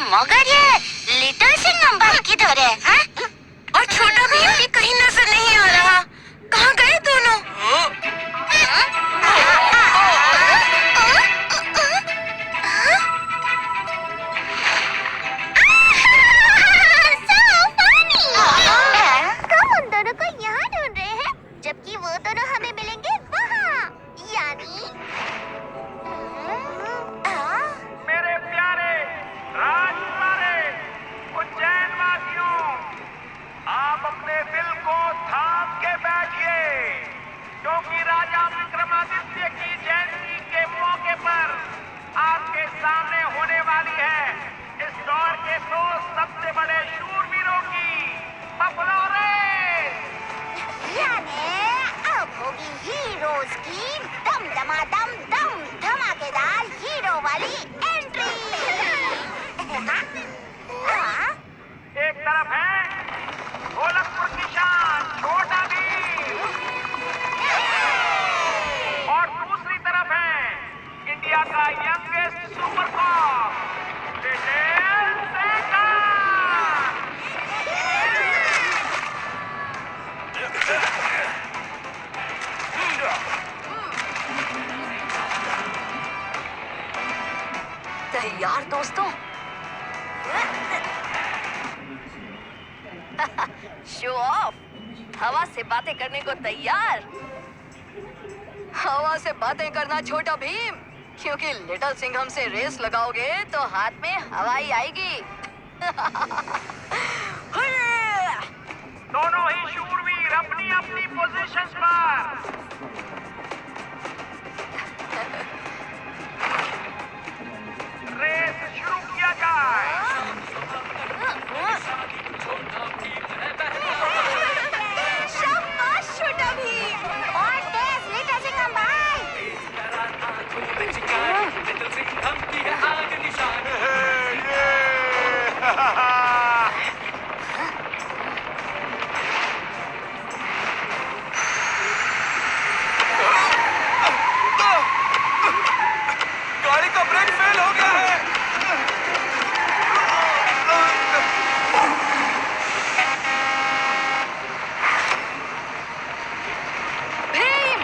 मगर ये लिटिल सिंघम भाई किधर है? हाँ? और छोटा भीम भी कहीं नजर नहीं आ रहा। कहाँ गए दोनों? तुम उन दोनों को यहाँ ढूंढ रहे हैं, जबकि वो दोनों हमें मिलेंगे वहाँ, यानी मेरे प्यारे राजकुमारे, उज्जैन वासियों, आप अपने दिल को थाम के बैठिए, क्योंकि राजा विक्रमादित्य की जयंती के मौके पर आपके सामने होने वाली है इस दौर के 100 सबसे बड़े शूरवीरों की बफलो रेस। यानी अब होगी हीरोज की दम दमादम दम धमाकेदार हीरो वाली एंट्री। एक तरफ है ढोलकपुर की शान छोटा भीम और दूसरी तरफ है इंडिया का youngest super cop little Singham. तैयार दोस्तों? Show off. हवा से बातें करने को तैयार? हवा से बातें करना छोटा भीम, क्योंकि लिटिल सिंघम से रेस लगाओगे तो हाथ में हवा ही आएगी। दोनों ही शूरवीर अपनी अपनी पोजीशंस पर। रेस शुरू किया जाए। शाबाश छोटा भीम। और तेज लिटिल सिंघम भाई। गाड़ी का ब्रेक फेल हो गया है। भीम!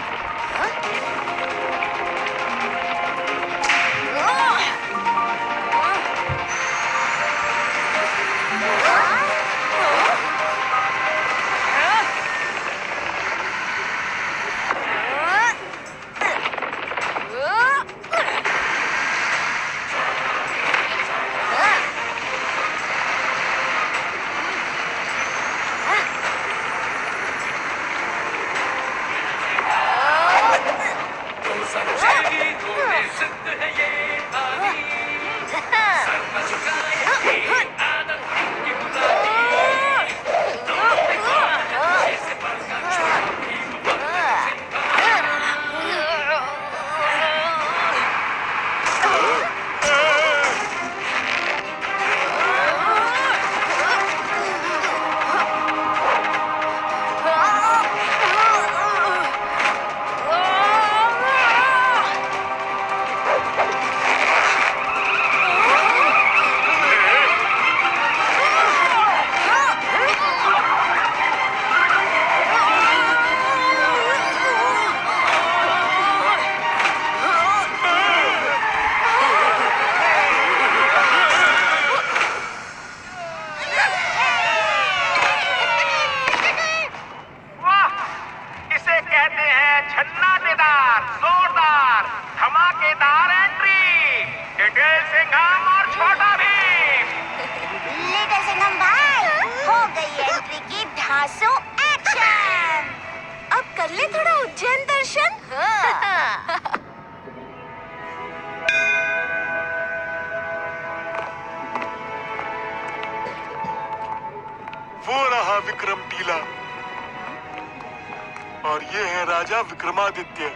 विक्रम टीला और ये है राजा विक्रमादित्य।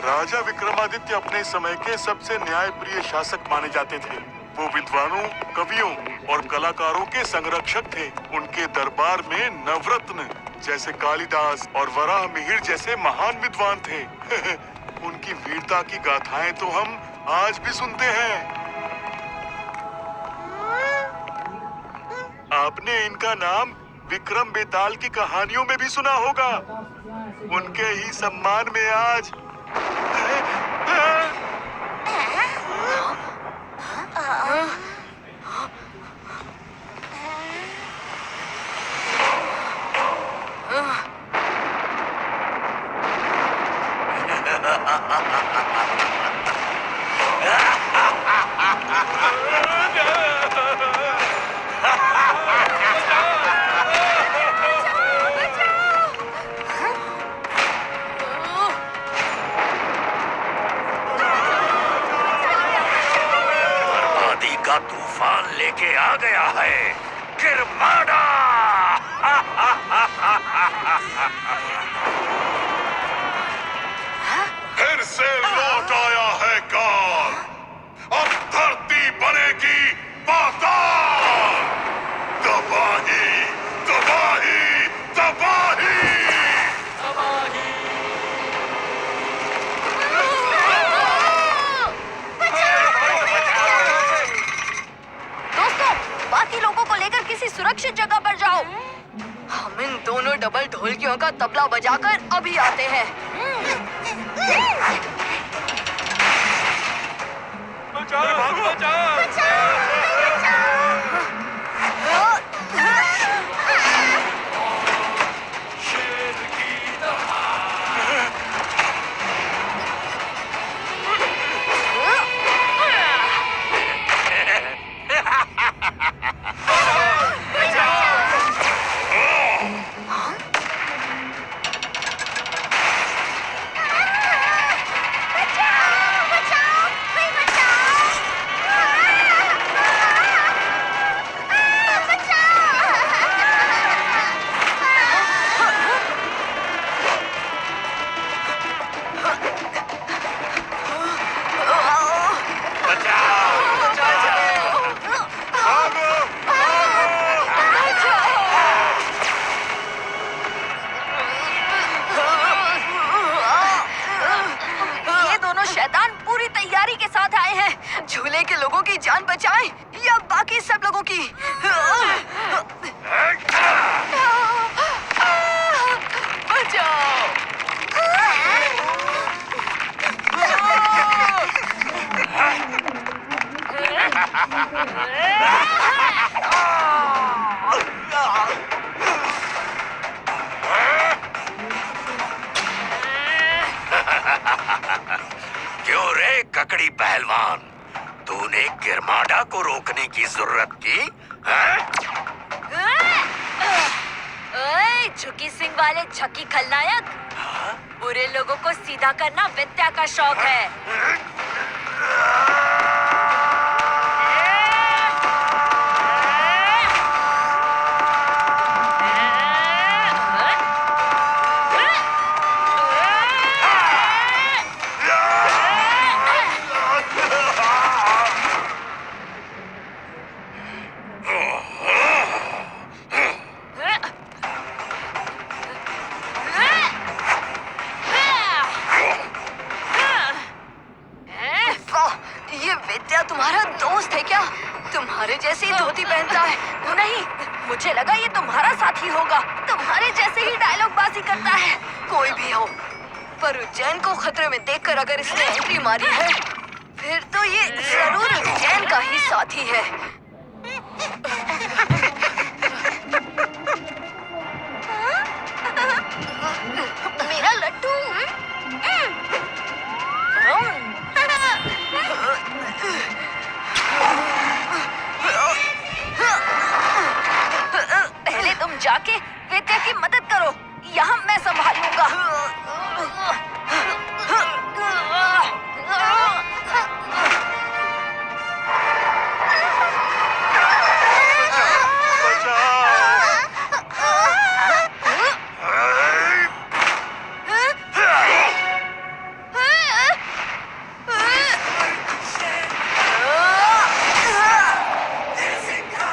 राजा विक्रमादित्य अपने समय के सबसे न्यायप्रिय शासक माने जाते थे। वो विद्वानों, कवियों और कलाकारों के संरक्षक थे। उनके दरबार में नवरत्न जैसे कालिदास और वराह मिहिर जैसे महान विद्वान थे। उनकी वीरता की गाथाएं तो हम आज भी सुनते हैं। आपने इनका नाम विक्रम बेताल की कहानियों में भी सुना होगा। उनके ही सम्मान में आज बर्बादी का तूफान लेके आ गया है किरमाड़ा। फिर से लौट आया है काल। अब धरती बनेगी पाताल। तबाही तबाही तबाही। दोस्तों, बाकी लोगों को लेकर किसी सुरक्षित जगह पर जाओ। हम इन दोनों डबल ढोलकियों का तबला बजाकर अभी आते हैं। झूले के लोगों की जान बचाएं या बाकी सब लोगों की। बचाओ। क्यों रे ककड़ी पहलवान, तूने किरमाड़ा को रोकने की जरूरत की? झुकी सिंह वाले झकी खलनायक, बुरे लोगों को सीधा करना विद्या का शौक है। तुम्हारा दोस्त है क्या? तुम्हारे जैसी धोती पहनता है? नहीं, मुझे लगा ये तुम्हारा साथी होगा। तुम्हारे जैसे ही डायलॉग बाजी करता है। कोई भी हो, पर उज्जैन को खतरे में देखकर अगर इसने एंट्री मारी है, फिर तो ये जरूर उज्जैन का ही साथी है। मेरा लट्टू। पहले तुम जाके विद्या की मदद करो, यहाँ मैं संभाल लूंगा।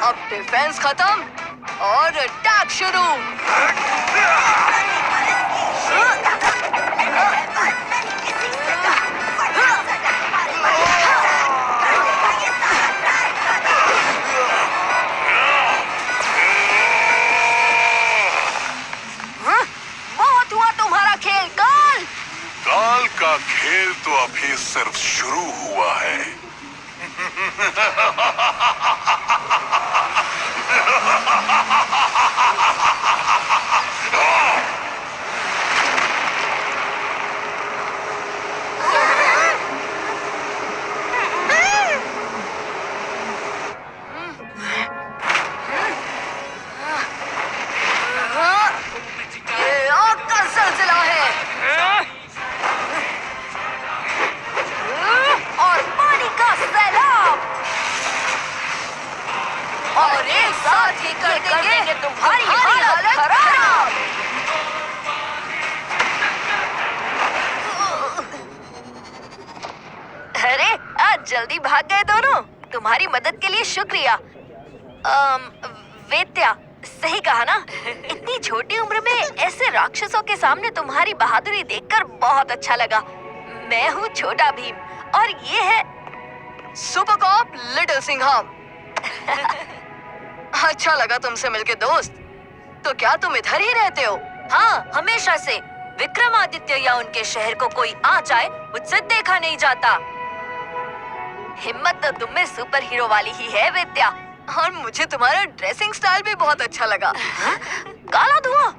अब डिफेंस खत्म और अटैक शुरू। का खेल तो अभी सिर्फ शुरू हुआ है। ये आग का ज़लज़ला है और पानी का सैलाब और एक साथ ही कर देंगे तुम्हारी हालत खराब। अरे आज जल्दी भाग गए दोनों। तुम्हारी मदद के लिए शुक्रिया। वेत्या, सही कहा ना? इतनी छोटी उम्र में ऐसे राक्षसों के सामने तुम्हारी बहादुरी देखकर बहुत अच्छा लगा। मैं हूँ छोटा भीम और ये है सुपर कॉप लिटिल सिंघम। अच्छा लगा तुमसे मिलके दोस्त। तो क्या तुम इधर ही रहते हो? हाँ, हमेशा से। विक्रमादित्य या उनके शहर को कोई आ जाए मुझसे देखा नहीं जाता। हिम्मत तो तुम में सुपर हीरो वाली ही है वेत्या। और मुझे तुम्हारा ड्रेसिंग स्टाइल भी बहुत अच्छा लगा। काला धुआं।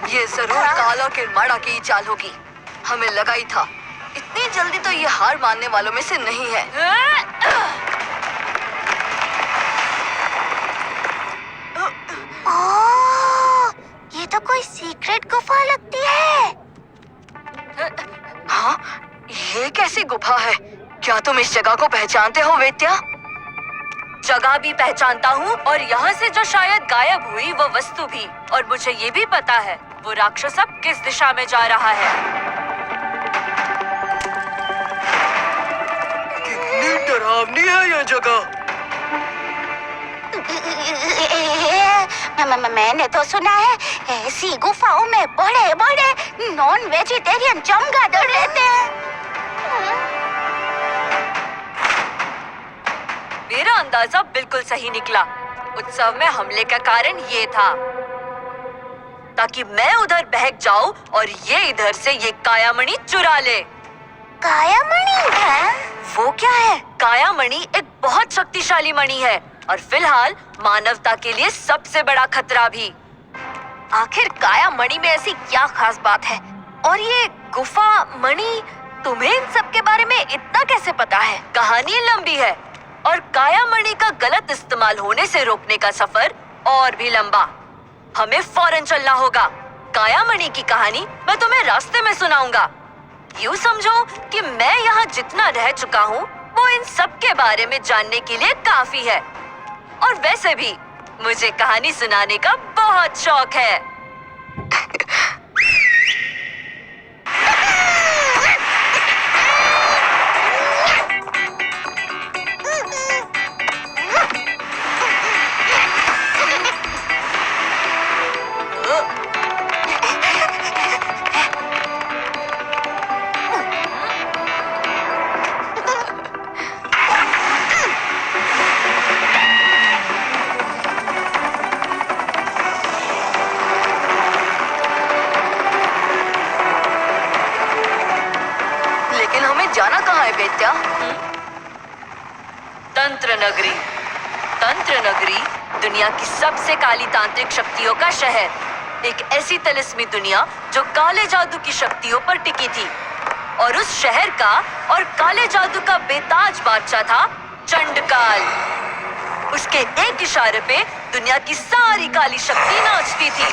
ये जरूर काला किरमाड़ा की ही चाल होगी। हमें लगा ही था। इतनी जल्दी तो ये हार मानने वालों में से नहीं है। ओह, ये तो कोई सीक्रेट गुफा लगती है। हाँ, ये कैसी गुफा है? क्या तुम इस जगह को पहचानते हो वेत्या? जगह भी पहचानता हूँ और यहाँ से जो शायद गायब हुई वो वस्तु भी। और मुझे ये भी पता है वो राक्षस अब किस दिशा में जा रहा है। कितनी डरावनी है ये जगह। मैंने तो सुना है ऐसी गुफाओं में बड़े बड़े नॉन वेजिटेरियन चमगादड़ रहते हैं। मेरा अंदाजा बिल्कुल सही निकला। उत्सव में हमले का कारण ये था ताकि मैं उधर बहक जाऊं और ये इधर से ये कायामणि चुरा ले। कायामणि है? वो क्या है? कायामणि एक बहुत शक्तिशाली मणि है और फिलहाल मानवता के लिए सबसे बड़ा खतरा भी। आखिर कायामणि में ऐसी क्या खास बात है? और ये गुफा मणि, तुम्हें इन सब के बारे में इतना कैसे पता है? कहानी लंबी है और कायामणि का गलत इस्तेमाल होने से रोकने का सफर और भी लंबा। हमें फौरन चलना होगा। कायामणि की कहानी मैं तुम्हें रास्ते में सुनाऊंगा। यूँ समझो कि मैं यहाँ जितना रह चुका हूँ वो इन सब के बारे में जानने के लिए काफी है। और वैसे भी मुझे कहानी सुनाने का बहुत शौक है। जाना कहाँ है वेत्या? तंत्र नगरी। तंत्र नगरी दुनिया की सबसे काली तांत्रिक शक्तियों का शहर। एक ऐसी तिलिस्मी दुनिया जो काले जादू की शक्तियों पर टिकी थी। और उस शहर का और काले जादू का बेताज बादशाह था चंडकाल। उसके एक इशारे पे दुनिया की सारी काली शक्ति नाचती थी।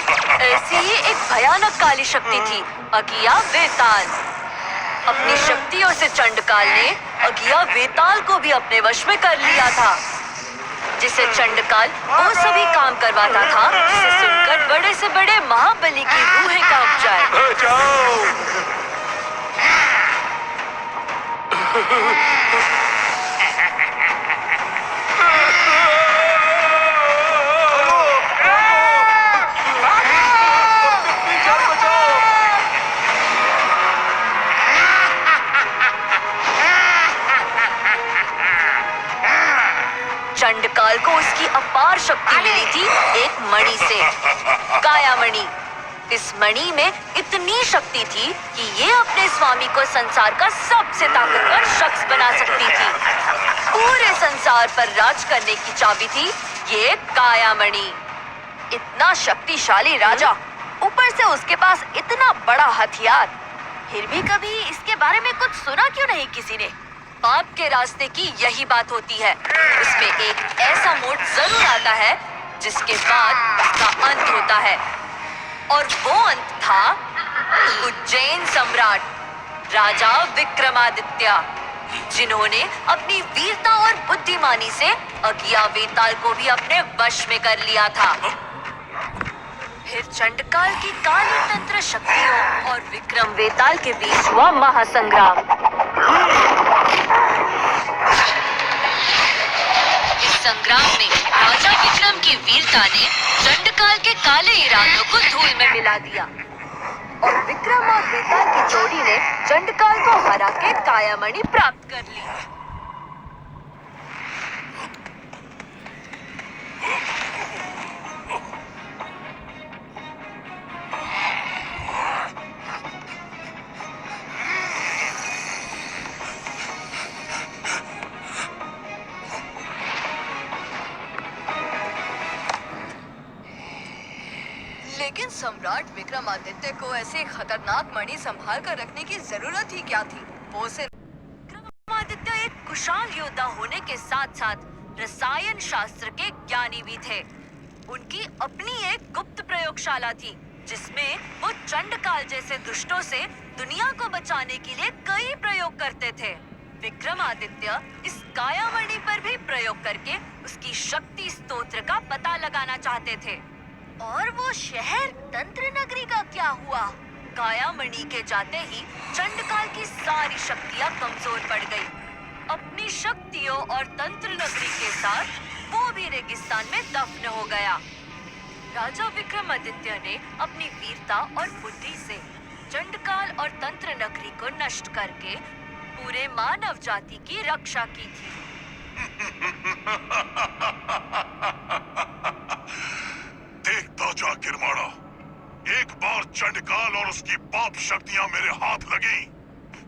ऐसी ही एक भयानक काली शक्ति थी अगिया वेताल। अपनी शक्तियों से चंडकाल ने अगिया वेताल को भी अपने वश में कर लिया था, जिसे चंडकाल वो सभी काम करवाता था जिसे सुनकर बड़े से बड़े महाबली की रूहें कांप जाए। चंडकाल को उस उसकी अपार शक्ति मिली थी एक मणि से, काया मणि। इस मणि में इतनी शक्ति थी कि ये अपने स्वामी को संसार का सबसे ताकतवर शख्स बना सकती थी। पूरे संसार पर राज करने की चाबी थी ये काया मणि। इतना शक्तिशाली राजा, ऊपर से उसके पास इतना बड़ा हथियार, फिर भी कभी इसके बारे में कुछ सुना क्यों नहीं किसी ने? पाप के रास्ते की यही बात होती है, उसमें एक ऐसा मोड़ जरूर आता है जिसके बाद उसका अंत होता है। और वो अंत था उज्जैन सम्राट राजा विक्रमादित्य, जिन्होंने अपनी वीरता और बुद्धिमानी से अगिया वेताल को भी अपने वश में कर लिया था। फिर चंडकाल की काली तंत्र शक्तियों और विक्रम वेताल के बीच हुआ महासंग्राम। इस संग्राम में राजा विक्रम की वीरता ने चंडकाल के काले इरादों को धूल में मिला दिया और विक्रम और वेताल की जोड़ी ने चंडकाल को हरा के कायामणि प्राप्त कर ली। लेकिन सम्राट विक्रमादित्य को ऐसे खतरनाक मणि संभाल कर रखने की जरूरत ही क्या थी? वो सिर्फ विक्रमादित्य एक कुशल योद्धा होने के साथ साथ रसायन शास्त्र के ज्ञानी भी थे। उनकी अपनी एक गुप्त प्रयोगशाला थी जिसमें वो चंडकाल जैसे दुष्टों से दुनिया को बचाने के लिए कई प्रयोग करते थे। विक्रमादित्य इस कायामणि पर भी प्रयोग करके उसकी शक्ति स्तोत्र का पता लगाना चाहते थे। और वो शहर तंत्र नगरी का क्या हुआ? कायामणि के जाते ही चंडकाल की सारी शक्तियां कमजोर पड़ गई। अपनी शक्तियों और तंत्र नगरी के साथ वो भी रेगिस्तान में दफन हो गया। राजा विक्रमादित्य ने अपनी वीरता और बुद्धि से चंडकाल और तंत्र नगरी को नष्ट करके पूरे मानव जाति की रक्षा की थी। देखता जा किरमाड़ा, एक बार चंडकाल और उसकी पाप शक्तियां मेरे हाथ लगी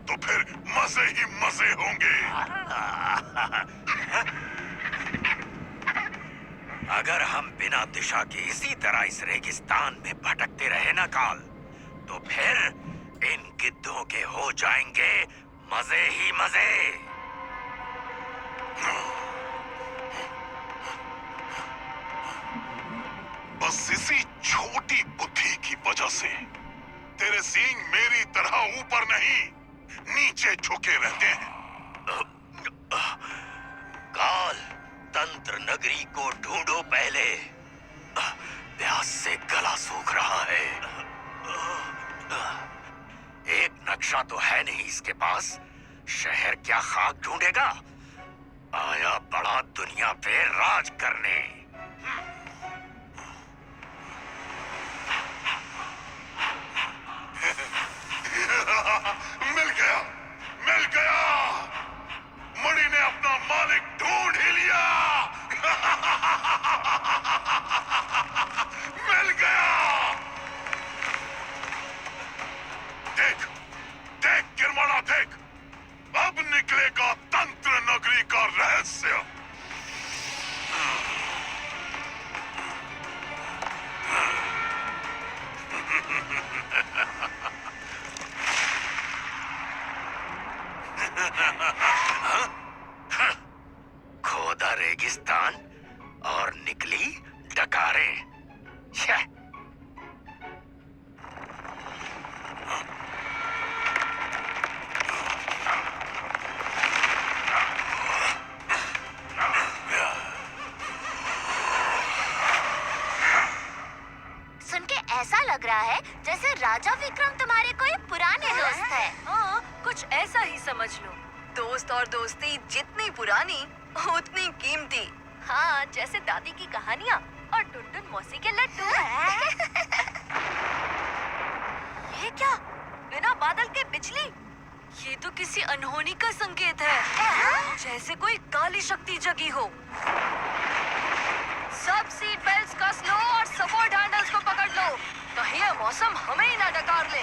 तो फिर मजे ही मजे होंगे। अगर हम बिना दिशा के इसी तरह इस रेगिस्तान में भटकते रहे ना काल, तो फिर इन गिद्धों के हो जाएंगे मजे ही मजे। बस इसी छोटी बुद्धि की वजह से तेरे सींग मेरी तरह ऊपर नहीं नीचे झुके रहते हैं। काल, तंत्र नगरी को ढूंढो पहले, प्यास से गला सूख रहा है। एक नक्शा तो है नहीं इसके पास, शहर क्या खाक ढूंढेगा? आया बड़ा दुनिया पे राज करने। मिल गया, मणि ने अपना मालिक ढूंढ ही लिया। मिल गया। देख देख किरमाड़ा देख, अब निकलेगा तंत्र नगरी का रहस्य। खोदा रेगिस्तान और निकली डकारें। छह। सुन के ऐसा लग रहा है जैसे राजा विक्रम तुम्हारे कोई पुराने दोस्त है। हाँ, कुछ ऐसा ही समझ लो। दोस्त और दोस्ती जितनी पुरानी उतनी कीमती। हाँ, जैसे दादी की कहानियाँ और टुनटुन मौसी के लड्डू। ये क्या? बिना बादल के बिजली? ये तो किसी अनहोनी का संकेत है, जैसे कोई काली शक्ति जगी हो। ये मौसम हमें ही ना डकार ले।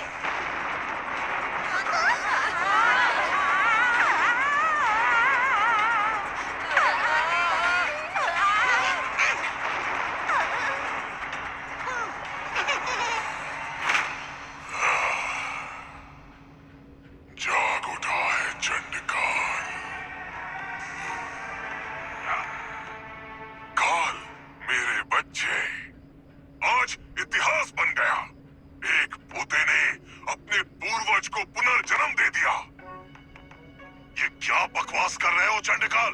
जाग उठा है चंडकाल। काल, मेरे बच्चे, आज इतिहास बन गया। एक पोते ने अपने पूर्वज को पुनर्जन्म दे दिया। ये क्या बकवास कर रहे हो चंडकाल?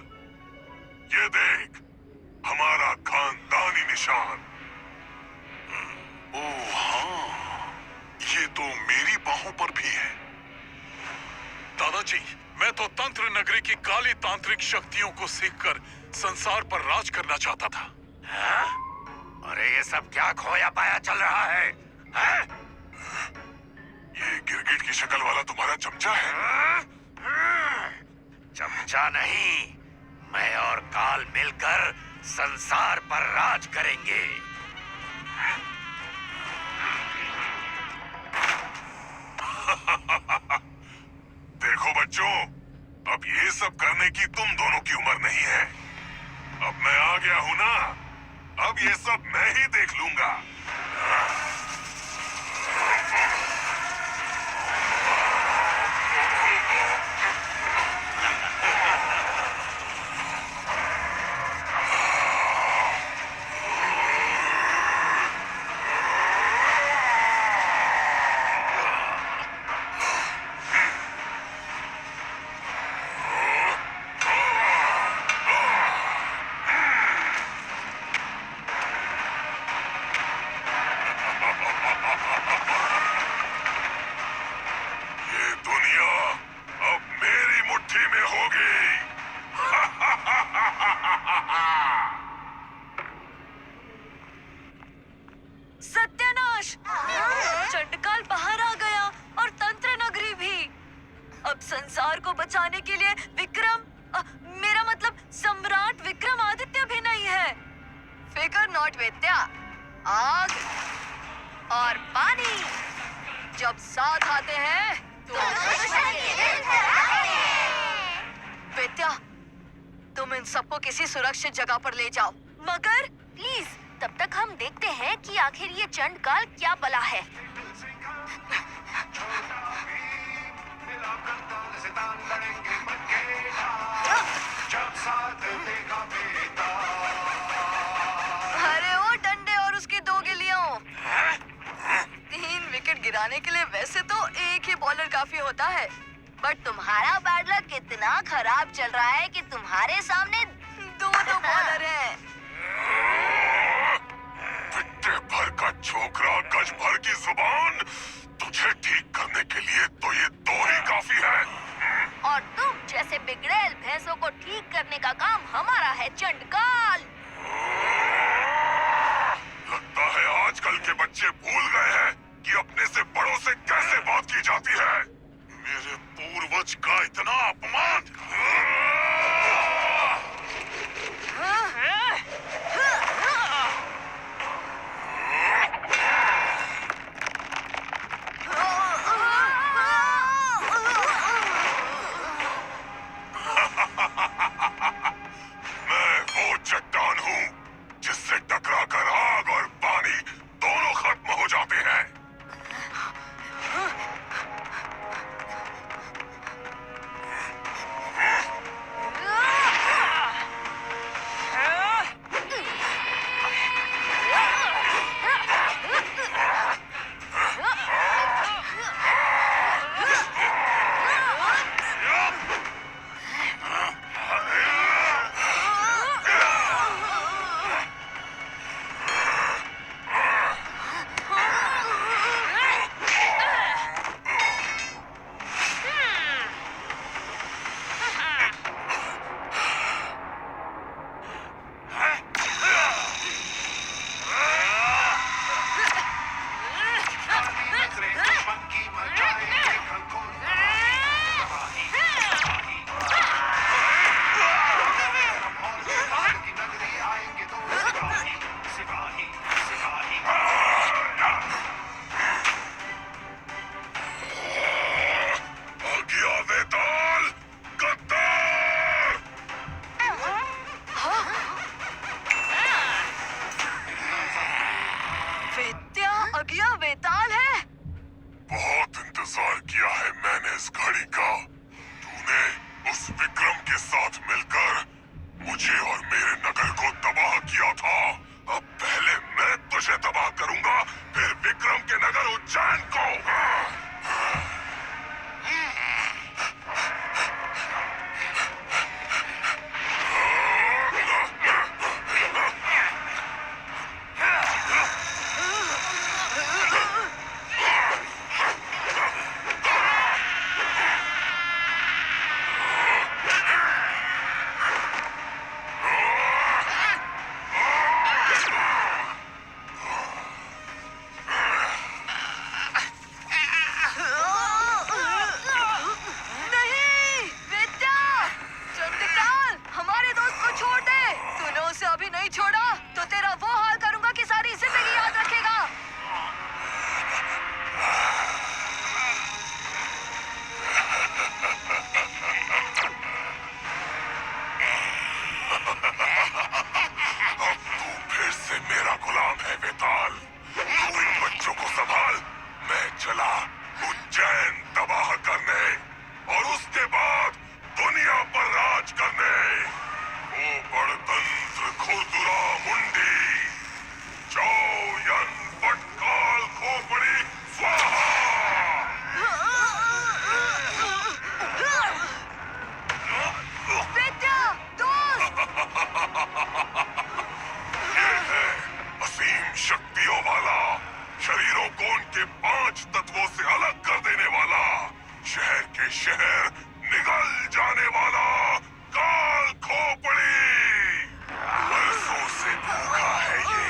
ये देख, हमारा खानदानी निशान। ओह हाँ, ये तो मेरी बाहों पर भी है। दादाजी, मैं तो तंत्र नगरी की काली तांत्रिक शक्तियों को सीखकर संसार पर राज करना चाहता था। हाँ? अरे ये सब क्या खोया पाया चल रहा है? हाँ? ये गिरगिट की शक्ल वाला तुम्हारा चमचा है? चमचा नहीं, मैं और काल मिलकर संसार पर राज करेंगे। देखो बच्चों, अब ये सब करने की तुम दोनों की उम्र नहीं है। अब मैं आ गया हूं ना, अब ये सब मैं ही देख लूंगा। ये दुनिया अब मेरी मुट्ठी में होगी। सत्यानाश! चंडकाल बाहर आ गया और तंत्र नगरी भी। अब संसार को बचाने के लिए मेरा मतलब सम्राट विक्रमादित्य भी नहीं है। फिकर नॉट विद्या। आग और पानी जब साथ आते हैं तो विद्या, तुम इन सबको किसी सुरक्षित जगह पर ले जाओ। मगर प्लीज, तब तक हम देखते हैं कि आखिर ये चंडकाल क्या बला है। अरे ओ डंडे और उसकी दो गिल्लियों। 3 विकेट गिराने के लिए वैसे तो एक ही बॉलर काफी होता है, बट तुम्हारा बैड लक इतना खराब चल रहा है कि तुम्हारे सामने दो बॉलर हैं। पिट्टे भर का छोकरा, गज भर की जुबान। तुझे ठीक करने के लिए तो ये 2 ही काफी है। और तुम जैसे बिगड़ैल भैंसों को ठीक करने का काम हमारा है चंडकाल। लगता है आजकल के बच्चे भूल गए हैं कि अपने से बड़ों से कैसे बात की जाती है। मेरे पूर्वज का इतना अपमान। माइका, तूने उस विक्रम के साथ मिलकर मुझे और मेरे नगर को तबाह किया था। अब पहले मैं तुझे तबाह करूंगा, फिर विक्रम के नगर उज्जैन को। नहीं विद्या, चंद्रकाल, हमारे दोस्त को छोड़ दे। तूने उसे अभी नहीं छोड़ा तो तेरा वो हाल करूंगा कि सारी जिंदगी याद रखेगा। तू फिर से मेरा गुलाम है वेताल। तू इन बच्चों को संभाल, मैं चला उज्जैन तबाह करने और उसके बाद दुनिया पर राज करने। वो बड़तंत्र खुरदुरा मुंडी, चौयन फटकाल खोपड़ी स्वाहा। विद्या, दोस्त। ये है असीम शक्तियों वाला, शरीरों को उनके 5 तत्वों से अलग कर देने वाला, शहर के शहर निगल जाने वाला काल खोपड़ी। बरसों से भूखा है ये,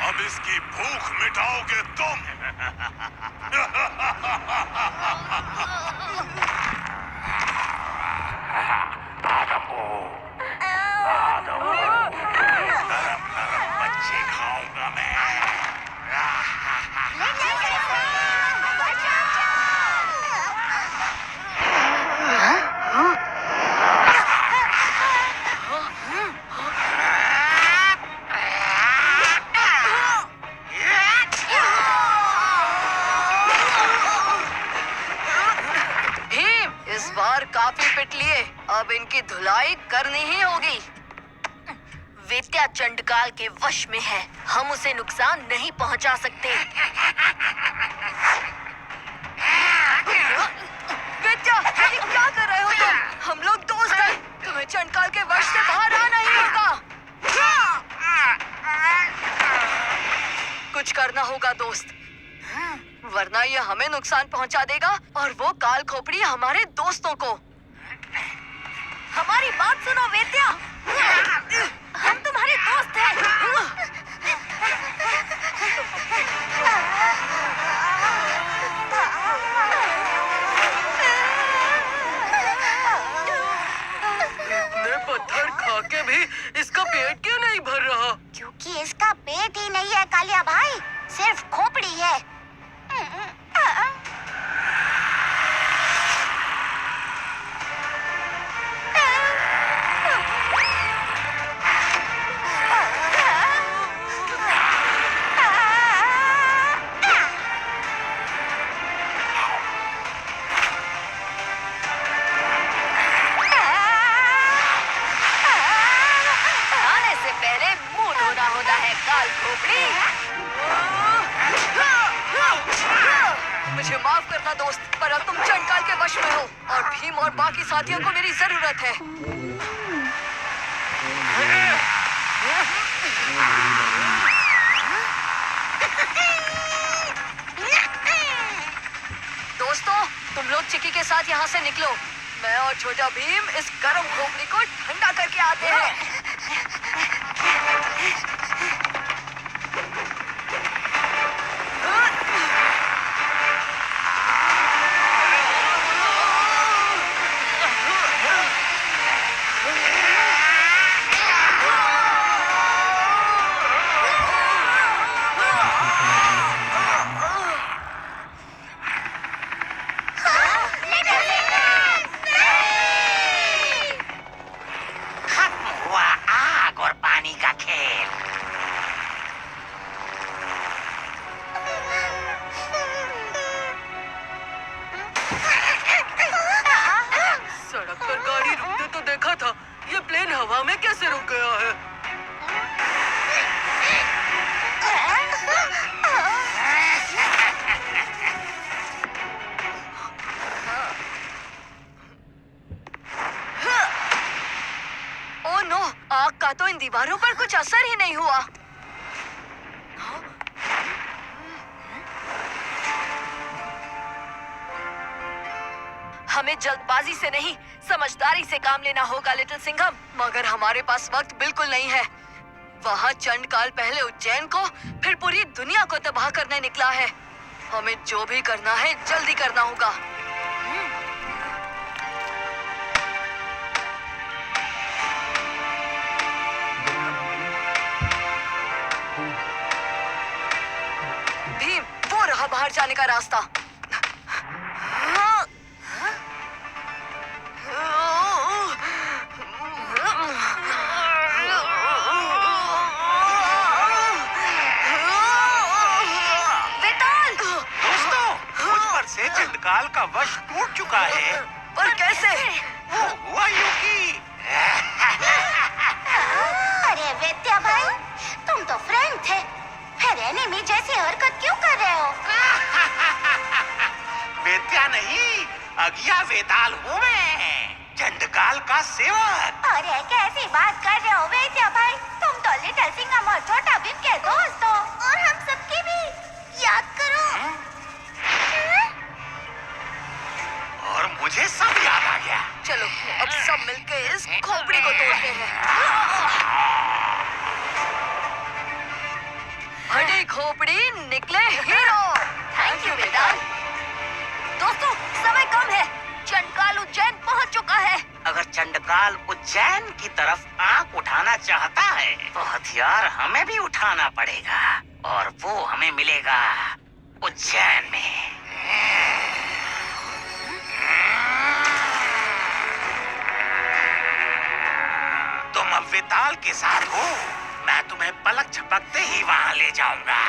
अब इसकी भूख मिटाओगे तुम। बच्चे खाऊंगा मैं। भीम, इस बार काफी पिट लिए, अब इनकी धुलाई करनी ही होगी। विद्या चंडकाल के वश में है, हम उसे नुकसान नहीं पहुंचा सकते। विद्या, ये क्या कर रहे हो तुम? हम लोग दोस्त हैं, तुम्हें चंडकाल के वश से बाहर आना ही होगा। कुछ करना होगा दोस्त, वरना ये हमें नुकसान पहुंचा देगा और वो काल खोपड़ी हमारे दोस्तों को। हमारी बात सुनो विद्या, हम तुम्हारे दोस्त हैं। इतने पत्थर खा के भी इसका पेट क्यों नहीं भर रहा? क्योंकि इसका पेट ही नहीं है कालिया भाई, सिर्फ खोपड़ी है। खाने से पहले मुंह धोना होता है काल खोपड़ी। मुझे माफ करना दोस्त, पर अब तुम चंडकाल के वश में हो और भीम और बाकी साथियों को मेरी जरूरत है। दोस्तों, तुम लोग चिक्की के साथ यहाँ से निकलो। मैं और छोटा भीम इस गर्म खोपड़ी को ठंडा करके आते हैं। खत्म हुआ। हुआ? हमें जल्दबाजी से नहीं, समझदारी से काम लेना होगा लिटिल सिंघम। मगर हमारे पास वक्त बिल्कुल नहीं है। वहाँ चंडकाल पहले उज्जैन को, फिर पूरी दुनिया को तबाह करने निकला है। हमें जो भी करना है जल्दी करना होगा। भीम, वो रहा बाहर जाने का रास्ता। से चंडकाल का वश टूट चुका है। पर कैसे? वो हुआ यूं कि अरे वेत्या भाई, तुम तो फ्रेंड थे, फिर एनिमी जैसी हरकत क्यों कर रहे हो? वेत्या नहीं, अगिया वेताल हूँ मैं, चंडकाल का सेवक। अरे कैसी बात कर रहे हो वेत्या भाई? तुम तो लिटिल सिंघम और छोटा भीम के दोस्त हो, और हम सबकी भी याद करो। और मुझे सब याद आ गया। चलो अब सब मिलकर इस खोपड़ी को तोड़ते हैं। हटी खोपड़ी, निकले हीरो। थैंक यू बेटा। दोस्तों, समय कम है, चंडकाल उज्जैन पहुंच चुका है। अगर चंडकाल उज्जैन की तरफ आंख उठाना चाहता है तो हथियार हमें भी उठाना पड़ेगा, और वो हमें मिलेगा उज्जैन में। तुम अब वेताल के साथ हो, मैं तुम्हें पलक झपकते ही वहां ले जाऊंगा।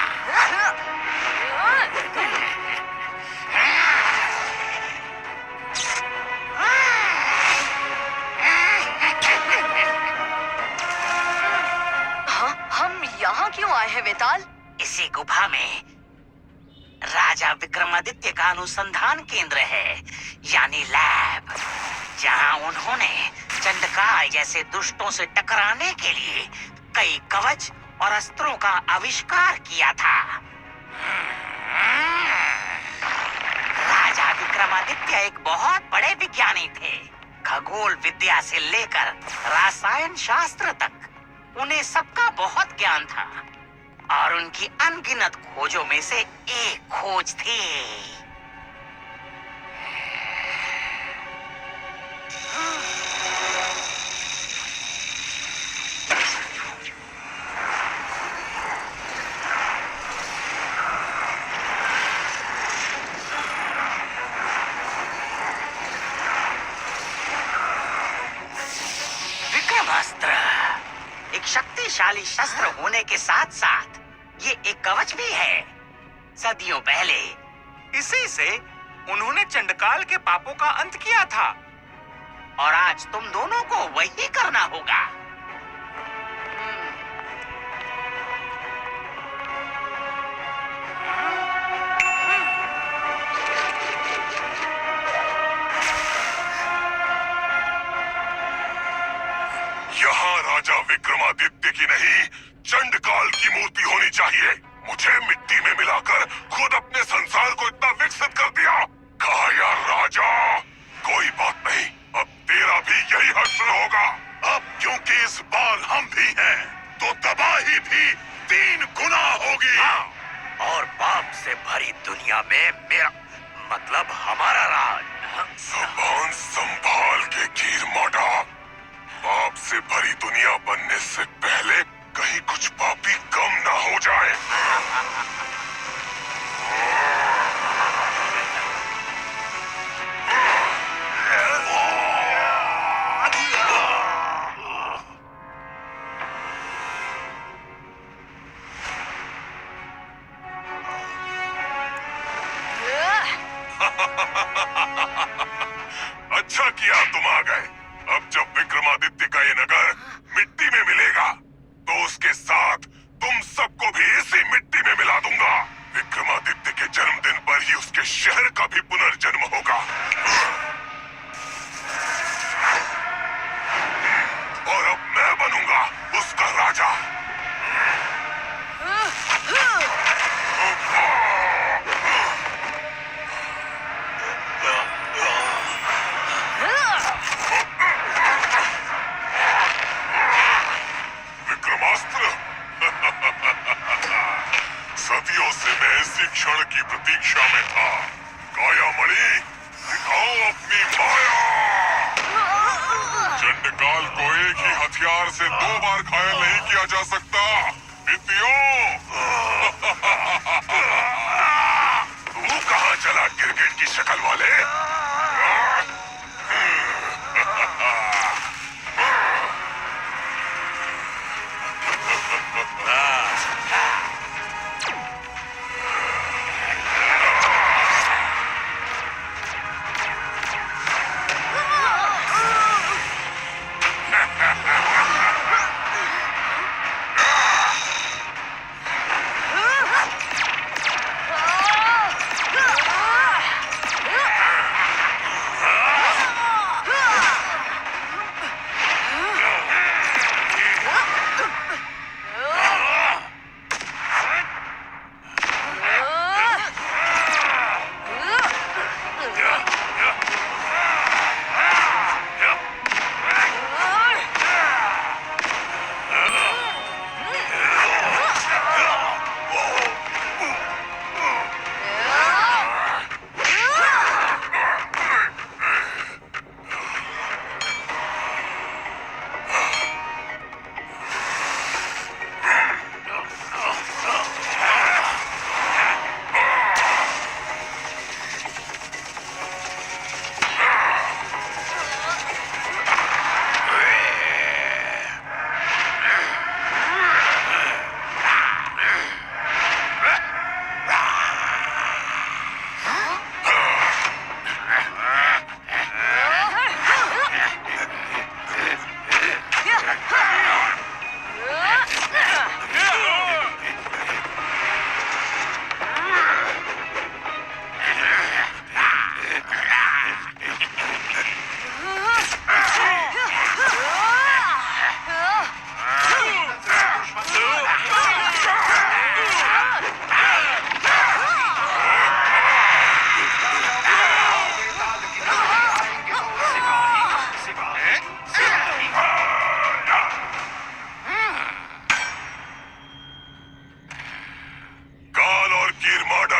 हम यहाँ क्यों आए हैं वेताल? इसी गुफा में राजा विक्रमादित्य का अनुसंधान केंद्र है, यानी लैब, जहां उन्होंने चंडकाल जैसे दुष्टों से टकराने के लिए कई कवच और अस्त्रों का आविष्कार किया था। राजा विक्रमादित्य एक बहुत बड़े विज्ञानी थे। खगोल विद्या से लेकर रसायन शास्त्र तक उन्हें सबका बहुत ज्ञान था, और उनकी अनगिनत खोजों में से एक खोज थी विक्रमास्त्र। एक शक्तिशाली शस्त्र होने के साथ साथ ये एक कवच भी है। सदियों पहले इसी से उन्होंने चंडकाल के पापों का अंत किया था, और आज तुम दोनों को वही करना होगा। यहाँ राजा विक्रमादित्य की नहीं, चंडकाल की मूर्ति होनी चाहिए। मुझे मिट्टी में मिलाकर खुद अपने संसार को इतना विकसित कर दिया। कहा यार राजा, कोई बात नहीं, अब तेरा भी यही हक शुरू होगा। अब क्योंकि इस बार हम भी हैं, तो तबाही भी 3 गुना होगी। और पाप से भरी दुनिया में मेरा मतलब हमारा राज। जबान संभाल के कीर मोटा। पाप से भरी दुनिया बनने से पहले कहीं कुछ पापी कम ना हो जाए। अच्छा किया तुम आ गए। अब जब विक्रमादित्य का ये नगर मिट्टी में मिलेगा, तो उसके साथ तुम सबको भी इसी मिट्टी में मिला दूंगा। विक्रमादित्य के जन्मदिन पर ही उसके शहर का भी पुनर्जन्म होगा, और अब मैं बनूंगा उसका राजा। इसी क्षण की प्रतीक्षा में था। काया मणि, दिखाओ अपनी माया। चंडकाल को एक ही हथियार से 2 बार घायल नहीं किया जा सकता। विद्यों, तू कहाँ चला गिरगिट की शक्ल वाले?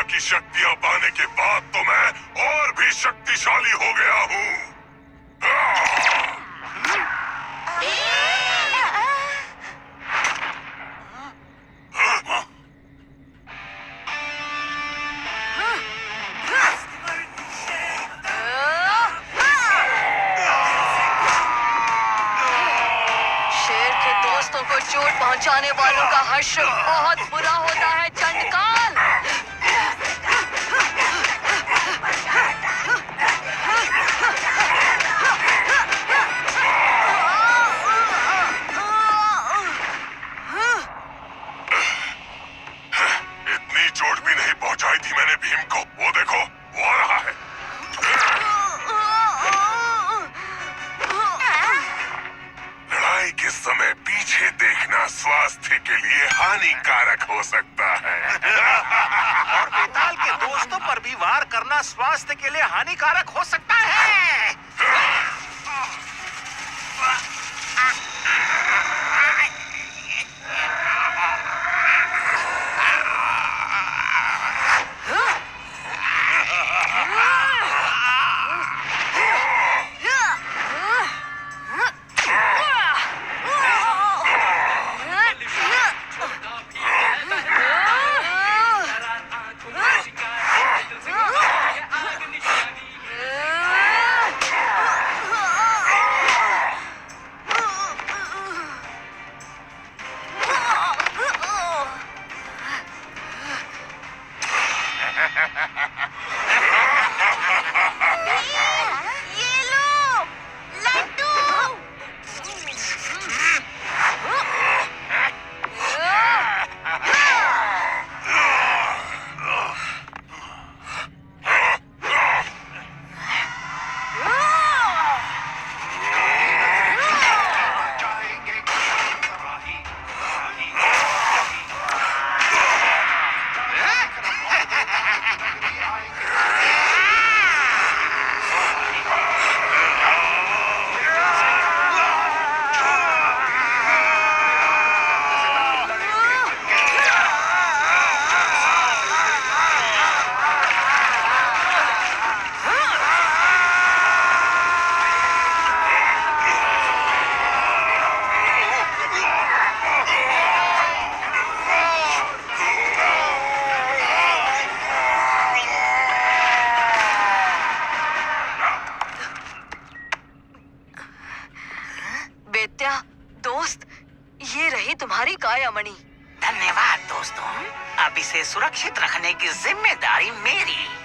की शक्तियां पाने के बाद तो मैं और भी शक्तिशाली हो गया हूँ। शेर के दोस्तों को चोट पहुंचाने वालों का हश्र बहुत बुरा होता है चंडकाल। इतनी चोट भी नहीं पहुंचाई थी मैंने भीम को। वो देखो, वो आ रहा है। लड़ाई के समय पीछे देखना स्वास्थ्य के लिए हानिकारक हो सकता है। और बेताल के दोस्तों पर भी वार करना स्वास्थ्य के लिए हानिकारक हो सकता है। धन्यवाद दोस्तों। अब इसे सुरक्षित रखने की जिम्मेदारी मेरी।